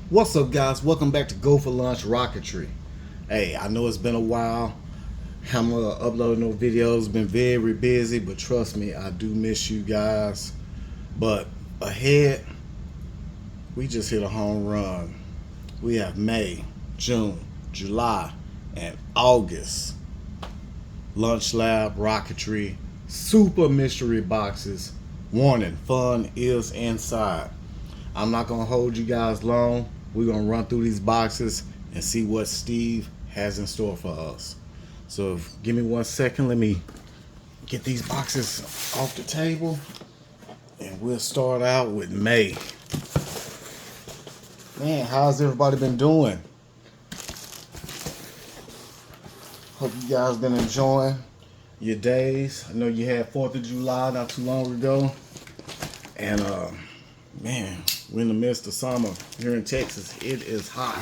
What's up, guys? Welcome back to Go for Launch Rocketry. Hey, I know it's been a while. I'm uploading no videos. Been very busy, but trust me, I do miss you guys. But ahead, we just hit a home run. We have May, June, July, and August. Launch Lab Rocketry Super Mystery Boxes. Warning: fun is inside. I'm not gonna hold you guys long. We're gonna run through these boxes and see what Steve has in store for us. So give me 1 second. Let me get these boxes off the table, and we'll start out with May. Man, how's everybody been doing? Hope you guys been enjoying your days. I know you had 4th of July not too long ago, and man, we're in the midst of summer here in Texas. It is hot.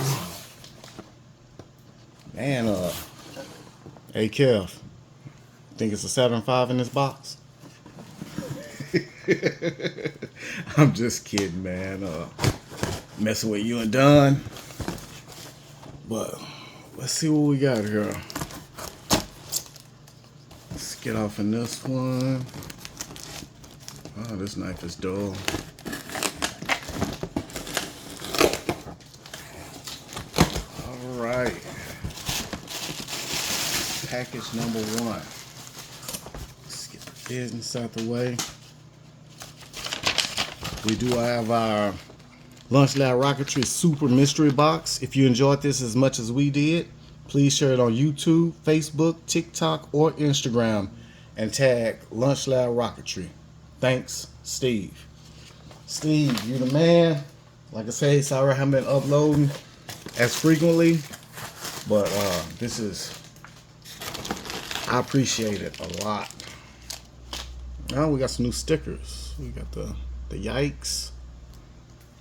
Man, hey Kev, think it's a Saturn V in this box? I'm just kidding, man. Messing with you and Don. But let's see what we got here. Let's get off in this one. Oh, this knife is dull. Alright. Package number 1. Let's get the business out the way. We do have our Launch Lab Rocketry Super Mystery Box. If you enjoyed this as much as we did, please share it on YouTube, Facebook, TikTok, or Instagram and tag Launch Lab Rocketry. Thanks, Steve. Steve, you the man. Like I say, sorry I haven't been uploading as frequently, but I appreciate it a lot. Now we got some new stickers. We got the yikes.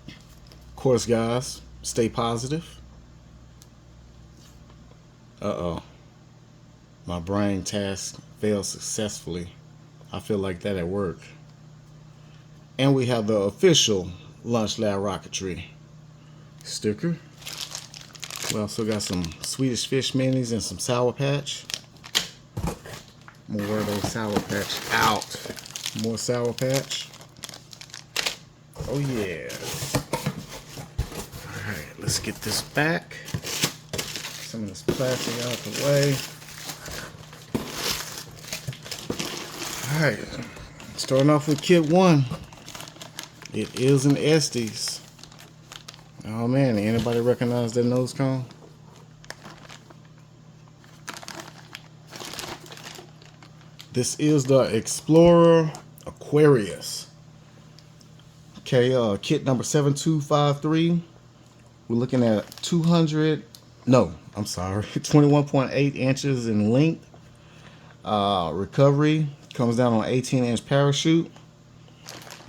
Of course, guys, stay positive. My brain task failed successfully. I feel like that at work. And we have the official Launch Lab Rocketry sticker. We also got some Swedish Fish minis and some Sour Patch. I'm gonna wear those Sour Patch out. More Sour Patch. Oh yeah. Alright, let's get this back. Some of this plastic out the way. Alright, starting off with kit 1. It is an Estes. Oh man, anybody recognize that nose cone? This is the Explorer Aquarius. Okay, kit number 7253. We're looking at 21.8 inches in length. Recovery comes down on 18-inch parachute.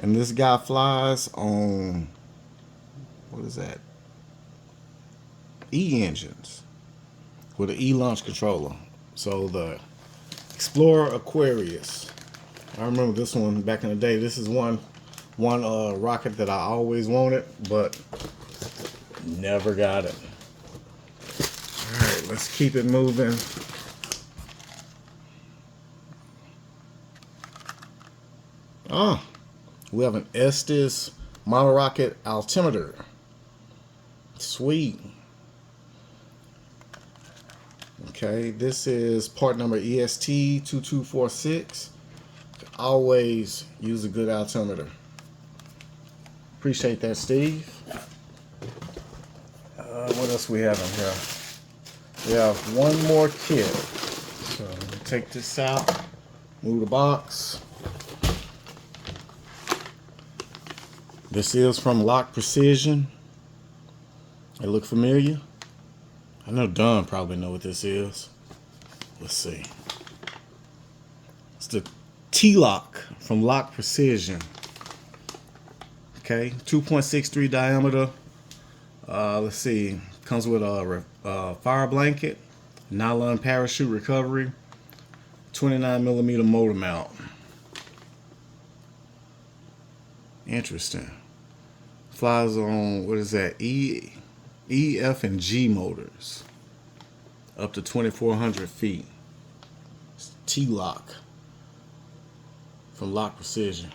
And this guy flies on, what is that? E-engines with an E-launch controller. So the Explorer Aquarius. I remember this one back in the day. This is one rocket that I always wanted, but never got it. Alright, let's keep it moving. Oh, we have an Estes monorocket altimeter. Sweet. Okay, this is part number EST2246. Always use a good altimeter. Appreciate that, Steve. What else we have in here? We have one more kit. So let me take this out. Move the box. This is from Lock Precision. They look familiar. I know Don probably know what this is. Let's see. It's the T-Lock from Lock Precision. Okay, 2.63 diameter. Let's see. Comes with a fire blanket, nylon parachute recovery, 29mm motor mount. Interesting. Flies on, what is that? E, F, and G motors. Up to 2,400 feet. T-Lock from Lock Precision.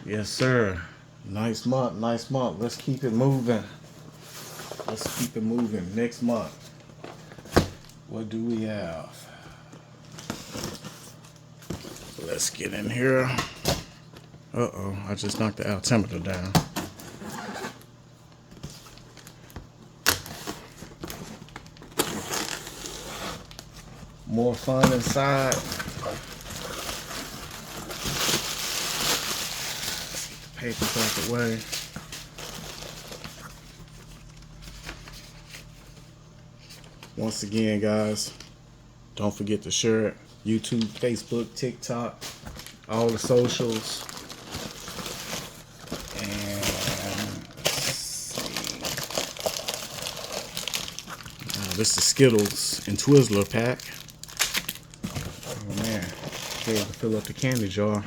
Yes, sir. Nice month, nice month. Let's keep it moving. Let's keep it moving. Next month, what do we have? Let's get in here. Uh-oh, I just knocked the altimeter down. More fun inside. Papers out the way. Once again, guys, don't forget to share it. YouTube, Facebook, TikTok, all the socials. And let's see. This is Skittles and Twizzler pack. Oh man, okay, to fill up the candy jar.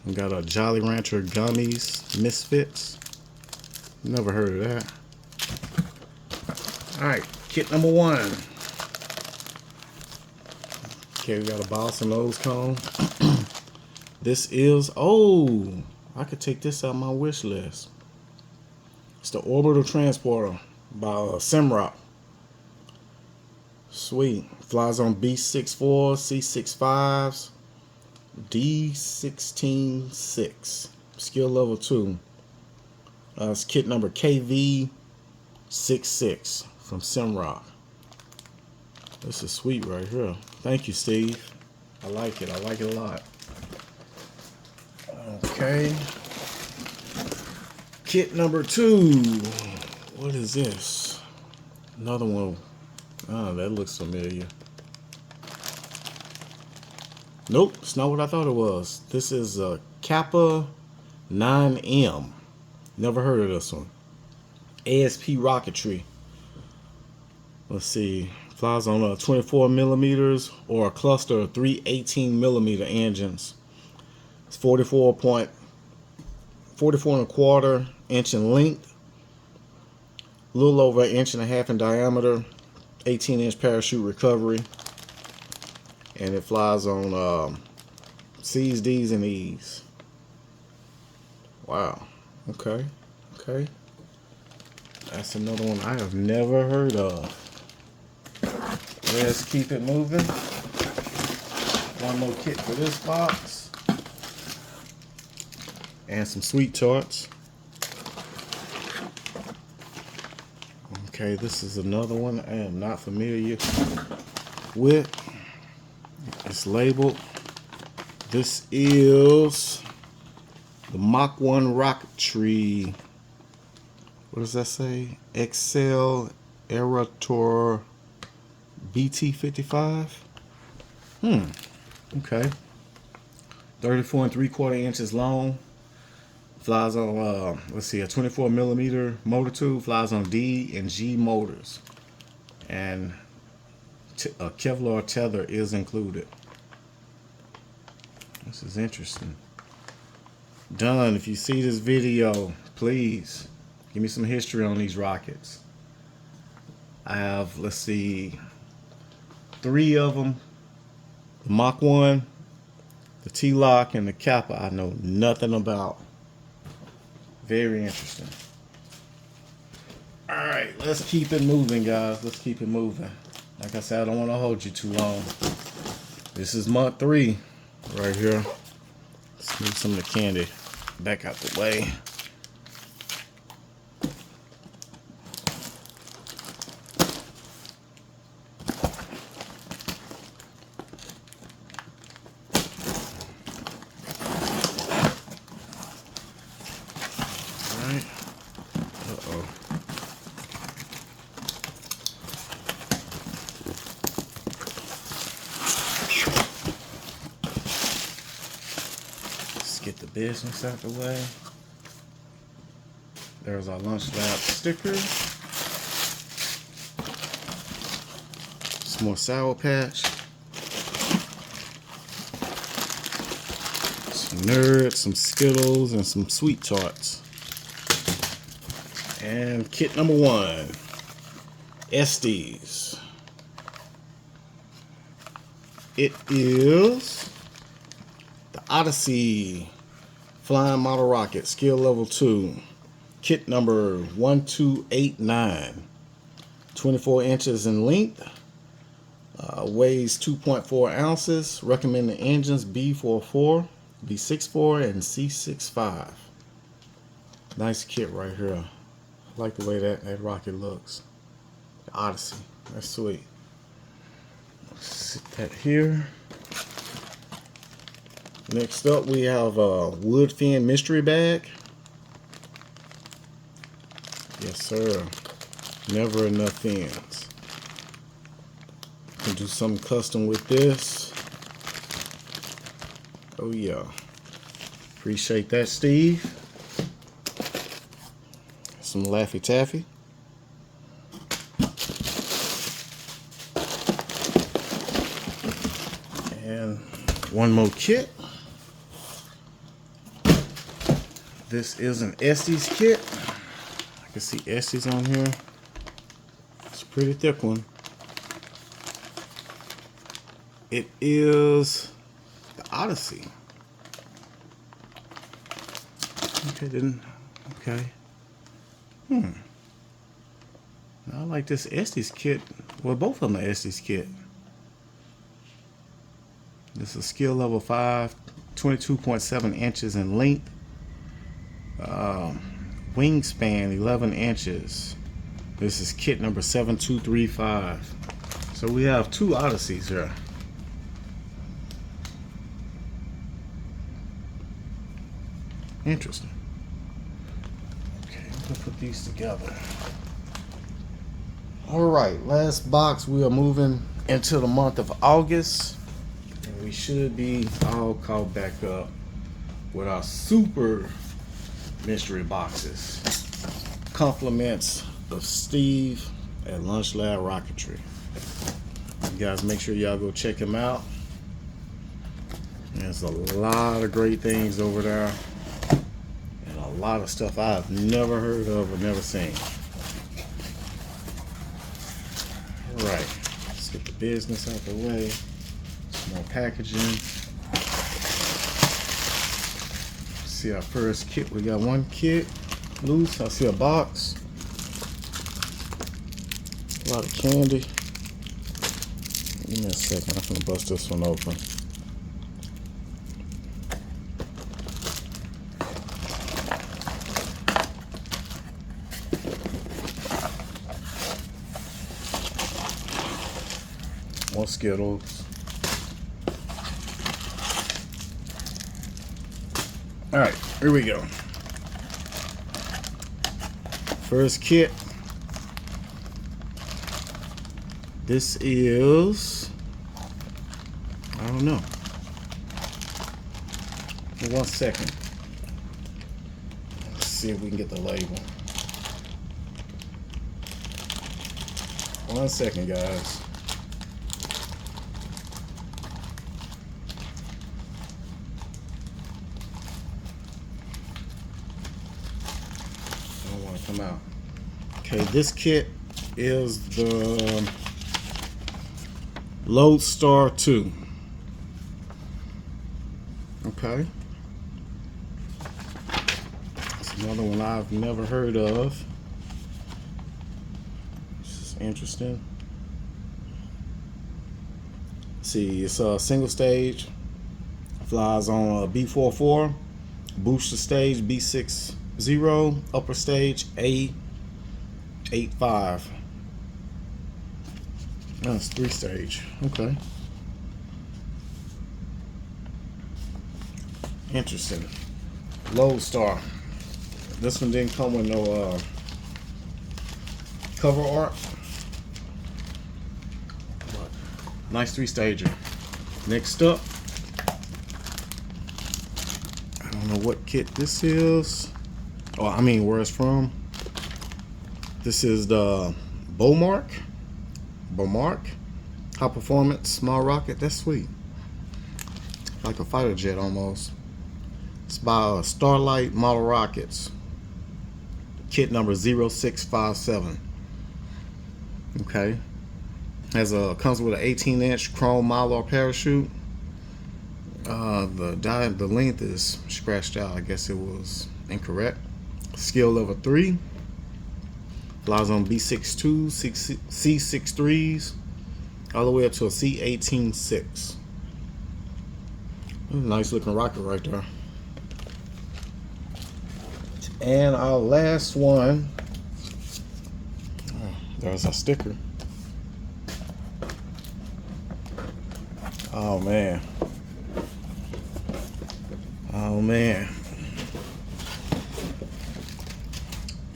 We got a Jolly Rancher Gummies Misfits. Never heard of that. Alright, kit number 1. Okay, we got a Boss and Nose cone. This is, oh, I could take this out my wish list. It's the Orbital Transporter by Simrock. Sweet. Flies on B64, C65s, D166. Skill level 2. It's kit number KV66 from Simrock. This is sweet right here. Thank you, Steve. I like it. I like it a lot. Okay. Kit number 2. What is this? Another one. Oh, that looks familiar. Nope, it's not what I thought it was. This is a Kappa 9M. Never heard of this one. ASP Rocketry. Let's see. Flies on 24 millimeters or a cluster of 3 18mm engines. It's 44 and a quarter inch in length, a little over 1.5 inches in diameter, 18-inch parachute recovery, and it flies on C's, D's, and E's. Wow. Okay. Okay. That's another one I have never heard of. Let's keep it moving. One more kit for this box. And some sweet tarts. Okay, this is another one I am not familiar with. It's labeled. This is the Mach 1 Rocketry. What does that say? Excel Aerator BT55. Okay. 34 3/4 inches long. Flies on let's see, a 24 millimeter motor tube. Flies on D and G motors, and a Kevlar tether is included. This is interesting. Done. If you see this video, please give me some history on these rockets. I have, let's see, 3 of them. The Mach 1, the T-Lock, and the Kappa I know nothing about. Very interesting. Alright, let's keep it moving, guys. Let's keep it moving. Like I said, I don't want to hold you too long. This is month 3 right here. Let's move some of the candy back out the way. Get the business out the way. There's our Launch Lab sticker. Some more Sour Patch. Some Nerds, some Skittles, and some Sweet Tarts. And kit number 1, Estes. It is the Odyssey Flying Model Rocket, skill level 2. Kit number 1289. 24 inches in length. Weighs 2.4 ounces. Recommended engines B44, B64, and C65. Nice kit right here. I like the way that rocket looks. The Odyssey. That's sweet. Sit that here. Next up, we have a wood fin mystery bag. Yes, sir. Never enough fins. Can do something custom with this. Oh yeah. Appreciate that, Steve. Some Laffy Taffy. And one more kit. This is an Estes kit. I can see Estes on here. It's a pretty thick one. It is the Odyssey. Okay. I like this Estes kit. Well, both of them are Estes kit. This is skill level 5, 22.7 inches in length. Wingspan 11 inches. This is kit number 7235. So we have 2 Odysseys here. Interesting. Okay, I'm gonna put these together. Alright, last box. We are moving into the month of August. And we should be all caught back up with our super mystery boxes. Compliments of Steve at Launch Lab Rocketry. You guys make sure y'all go check him out. There's a lot of great things over there. And a lot of stuff I've never heard of or never seen. Alright, let's get the business out the way. Some more packaging. See our first kit. We got one kit loose. I see a box. A lot of candy. Give me a second. I'm gonna bust this one open. More Skittles. All right, here we go. First kit. This is, I don't know. For 1 second. Let's see if we can get the label. 1 second, guys. I don't want to come out. Okay, this kit is the Lodestar 2. Okay. It's another one I've never heard of. This is interesting. See, it's a single stage. Flies on a B44. Booster stage B60. Upper stage A85. Oh, it's 3 stage. Okay. Interesting. Lodestar. This one didn't come with no cover art. But nice 3-stager. Next up, I don't know what kit this is. Oh, I mean where it's from. This is the Beaumark. High performance small rocket. That's sweet. Like a fighter jet almost. It's by Starlight Model Rockets. kit number 0657. Okay, comes with an 18-inch chrome mylar parachute. The length is scratched out. I guess it was incorrect. Skill level 3. Flies on B62, C63s, all the way up to a C18-6. Nice looking rocket right there. And our last one, there's a sticker. Oh man. Oh man.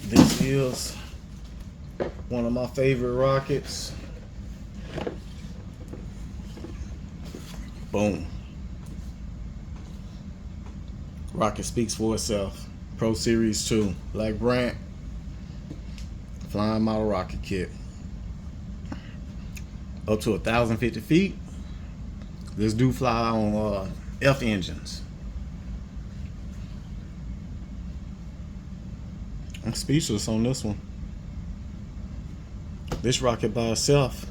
This is one of my favorite rockets. Boom. Rocket speaks for itself. Pro Series 2, Black Brant, flying model rocket kit. Up to 1,050 feet. This do fly on F engines. I'm speechless on this one. This rocket by itself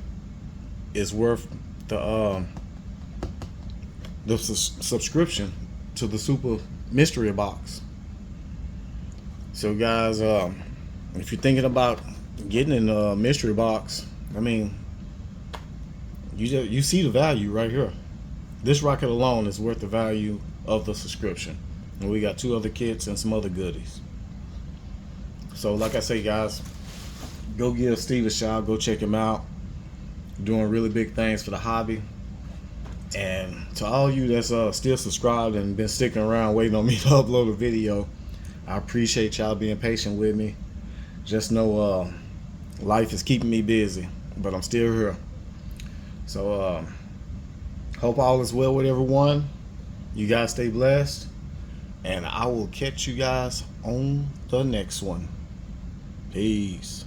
is worth the subscription to the Super Mystery Box. So guys, if you're thinking about getting in a mystery box, I mean, you see the value right here. This rocket alone is worth the value of the subscription. And we got 2 other kits and some other goodies. So like I say, guys, go give Steve a shout. Go check him out. Doing really big things for the hobby. And to all you that's still subscribed and been sticking around waiting on me to upload a video, I appreciate y'all being patient with me. Just know life is keeping me busy, but I'm still here. So hope all is well with everyone. You guys stay blessed, and I will catch you guys on the next one. Peace.